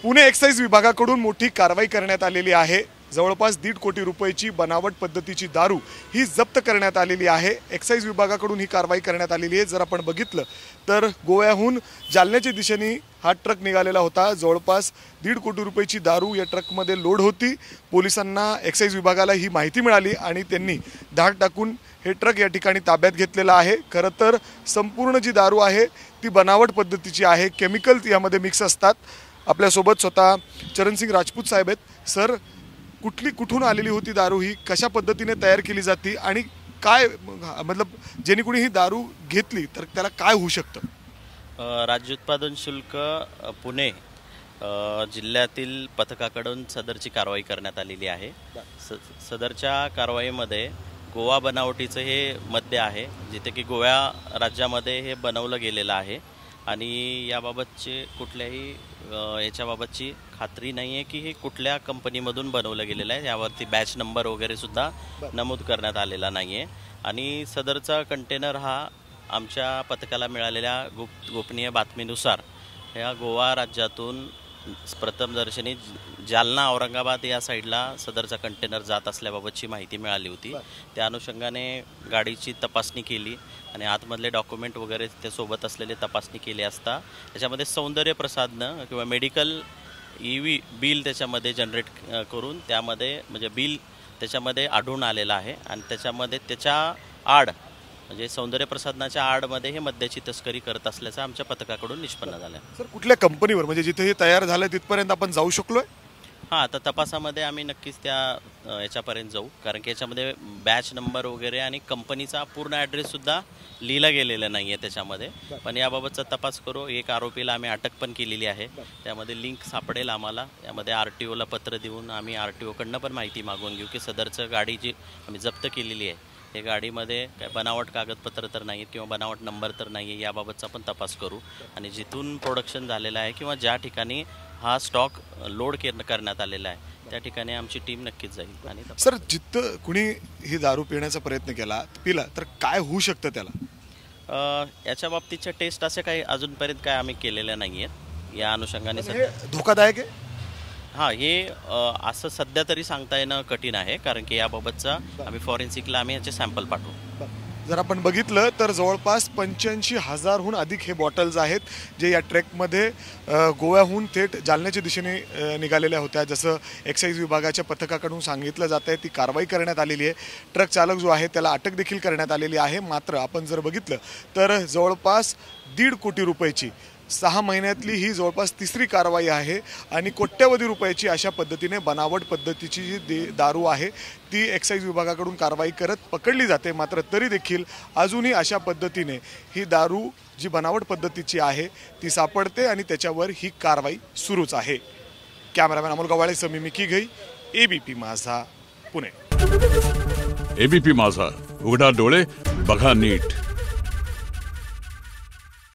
Pune excise विभागाकडून मोठी कारवाई करण्यात आलेली आहे। जवळपास 1.5 कोटी रुपयाची बनावट पद्धतीची दारू ही जप्त करण्यात आलेली आहे। एक्साइज विभागाकडून ही कारवाई करण्यात आलेली आहे। जर आपण बघितलं तर गोव्याहून जालन्याच्या दिशेने हा ट्रक निघालेला होता। जवळपास 1.5 कोटी रुपयाची दारू या ट्रकमध्ये लोड होती। पोलिसांना एक्साइज विभागाला ही माहिती मिळाली आणि त्यांनी धाड टाकून हे ट्रक या ठिकाणी ताब्यात घेतलेला आहे। खरं तर संपूर्ण जी दारू आहे ती बनावट पद्धतीची आहे, केमिकल यामध्ये मिक्स असतात। आपल्यासोबत स्वतः चरणसिंग राजपूत साहेब आहेत। सर, कुठून आलेली होती दारू, ही कशा पद्धतीने तयार केली जाते आणि काय मतलब ज्यांनी कोणी ही दारू घेतली तर त्याला काय होऊ शकतं? राज्य उत्पादन शुल्क पुणे जिल्ह्यातील पथकाकडून सदरची कारवाई करण्यात आलेली आहे। सदरच्या कारवाईमध्ये गोवा बनावटीचं हे मद्य आहे, जिथे की गोवा राज्यामध्ये हे बनवलं गेलेलं आहे आणि याबाबतचे कुठल्याही याच्याबाबतची खात्री नाही आहे की हे कुठल्या कंपनीमधून बनवलं गेलेलं आहे। यावरती बॅच नंबर वगैरे सुद्धा नमूद करण्यात आलेला नाही आहे आणि सदरचा कंटेनर हा आमच्या पथकाला मिळालेल्या गोपनीय बातमीनुसार ह्या गोवा राज्यातून प्रथमदर्शनी जालना औरंगाबाद या साईडला सदरचा कंटेनर जात असल्याबाबतची माहिती मिळाली होती। त्या अनुषंगाने गाडीची तपासणी केली आणि आतमधले डॉक्युमेंट वगैरे ते सोबत असलेले तपासणी केली असता त्याच्यामध्ये सौंदर्य प्रसाधनं किंवा मेडिकल EV बिल त्याच्यामध्ये जनरेट करून त्यामध्ये म्हणजे बिल त्याच्यामध्ये आढळून आलेलं आहे आणि त्याच्यामध्ये त्याच्या आड म्हणजे सौंदर्य प्रसाधनाच्या आडमध्ये हे मद्याची तस्करी करत असल्याचं आमच्या पथकाकडून निष्पन्न झालं। सर, कुठल्या कंपनीवर म्हणजे जिथे हे तयार झालं तिथपर्यंत आपण जाऊ शकलोय? हां, आता तपासामध्ये आम्ही नक्कीच त्या याच्यापर्यंत जाऊ, कारण की याच्यामध्ये बॅच नंबर वगैरे आणि कंपनीचा पूर्ण ॲड्रेससुद्धा लिहिला गेलेला नाही आहे त्याच्यामध्ये। पण याबाबतचा तपास करू। एक आरोपीला आम्ही अटक पण केलेली आहे, त्यामध्ये लिंक सापडेल आम्हाला। यामध्ये RTOला पत्र देऊन आम्ही RTOकडनं पण माहिती मागवून घेऊ की सदरचं गाडी जी आम्ही जप्त केलेली आहे हे गाडीमध्ये काय बनावट कागदपत्र तर नाही किंवा बनावट नंबर तर नाही आहे, याबाबतचा पण तपास करू आणि जिथून प्रोडक्शन झालेलं आहे किंवा ज्या ठिकाणी हा स्टॉक लोड करण्यात आलेला आहे त्या ठिकाणी आमची टीम नक्कीच जाईल। आणि सर, जिथं कुणी ही दारू पिण्याचा प्रयत्न केला पिला तर काय होऊ शकतं त्याला? याच्या बाबतीच्या टेस्ट असे काही अजूनपर्यंत काय आम्ही केलेल्या नाही आहेत। या अनुषंगाने धोकादायक आहे? हां, हे असं सध्या तरी सांगता येणं कठीण आहे, कारण की याबाबतचा आम्ही फॉरेन्सिकला आम्ही याचे सॅम्पल पाठवू। जर आपण बघितलं तर जवळपास 85,000हून अधिक हे बॉटल्स आहेत जे या ट्रकमध्ये गोव्याहून थेट जालन्याच्या दिशेने निघालेल्या होत्या। जसं एक्साइज विभागाच्या पथकाकडून सांगितलं जात आहे ती कारवाई करण्यात आलेली आहे। ट्रक चालक जो आहे त्याला अटक देखील करण्यात आलेली आहे। मात्र आपण जर बघितलं तर जवळपास 1.5 कोटी रुपयाची 6 महिन्यातली ही जवळपास तिसरी कारवाई आहे आणि कोट्यवधी रुपयाची अशा पद्धतीने बनावट पद्धतीची जी दारू आहे ती एक्साइज विभागाकडून कारवाई करत पकडली जाते। मात्र तरी देखील अजूनही अशा पद्धतीने ही दारू जी बनावट पद्धतीची आहे ती सापडते आणि त्याच्यावर ही कारवाई सुरूच आहे। कॅमेरामॅन अमोल गवाळे, समीमी किघई, ABP माझा, पुणे। ABP माझा, उघडा डोळे बघा नीट।